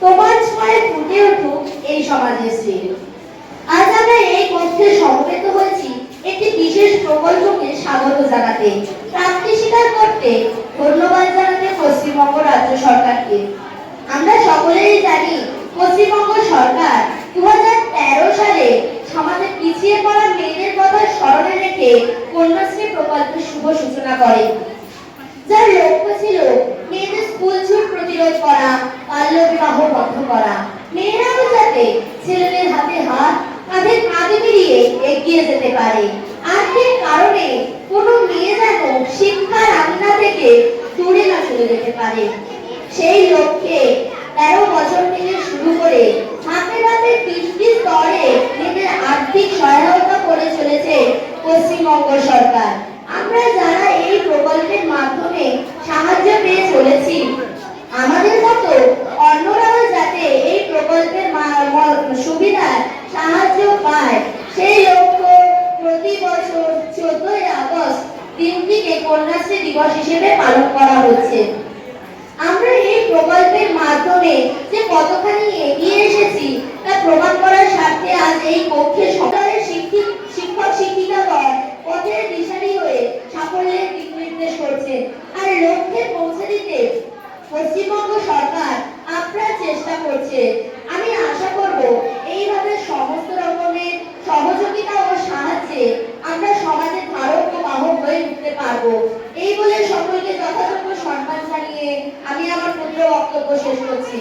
তোমার ছোঁয়ায় ফুটে উঠুক এই সমাজের শ্রী। আজ আমরা এই কক্ষে সমবেত হয়েছি একটি বিশেষ প্রকল্পকে স্বাগত জানাতে, প্রাপ্তি স্বীকার করতে, ধন্যবাদ জানাতে পশ্চিমবঙ্গ রাজ্য সরকারকে। আমরা সকলেই জানি পশ্চিমবঙ্গ সরকার 2013 সালে সমাজে পিছিয়ে পড়া মেয়েদের কথা স্মরণে রেখে কন্যাশ্রী প্রকল্পের শুভ সূচনা করে, যার লক্ষ্য ছিল মেয়েদের স্কুল ছুট প্রতিরোধ করা, বাল্য বিবাহ বন্ধ করা, মেয়েরাও যাতে ছেলেদের হাতে হাত কাঁধে কাঁধে মিলিয়ে এগিয়ে যেতে পারে। আর্থিক কারণে কোনো মেয়ে যেন শিক্ষার আঙিনা থেকে দূরে না চলে যেতে পারে, সেই লক্ষ্যে 13 বছর থেকে শুরু করে ধাপে ধাপে 3টি স্তরে মেয়েদের আর্থিক সহায়তা করে চলেছে পশ্চিমবঙ্গ সরকার। আমরা যারা এই প্রকল্পের মাধ্যমে সাহায্য পেয়ে চলেছি, আমাদের মতো অন্যরাও যাতে এই প্রকল্পের সুবিধা সাহায্য পায়, সেই লক্ষ্য প্রতি বছর 14ই আগস্ট দিনটিকে কন্যাশ্রী দিবস হিসেবে পালন করা হচ্ছে। আমরা এই প্রকল্পের মাধ্যমে যে কতখানি এগিয়ে এসেছি তা প্রমাণ করার স্বার্থে আজ এই কক্ষে সরকারের শিক্ষক শিক্ষিকাগণ পথের দিশারি হয়ে সাফল্যের দিক নির্দেশ করছেন, আর লক্ষ্যে পৌঁছে দিতে পশ্চিমবঙ্গ সরকার আপ্রাণ চেষ্টা করছে। আমি আশা করব এইভাবে সমস্ত রকমের সহযোগিতা ও সাহায্যে আমরা সমাজের ধারক ও বাহক হয়ে উঠতে পারবো। এই বলে সকলকে যথাযোগ্য সম্মান জানিয়ে আমি আমার ক্ষুদ্র বক্তব্য শেষ করছি।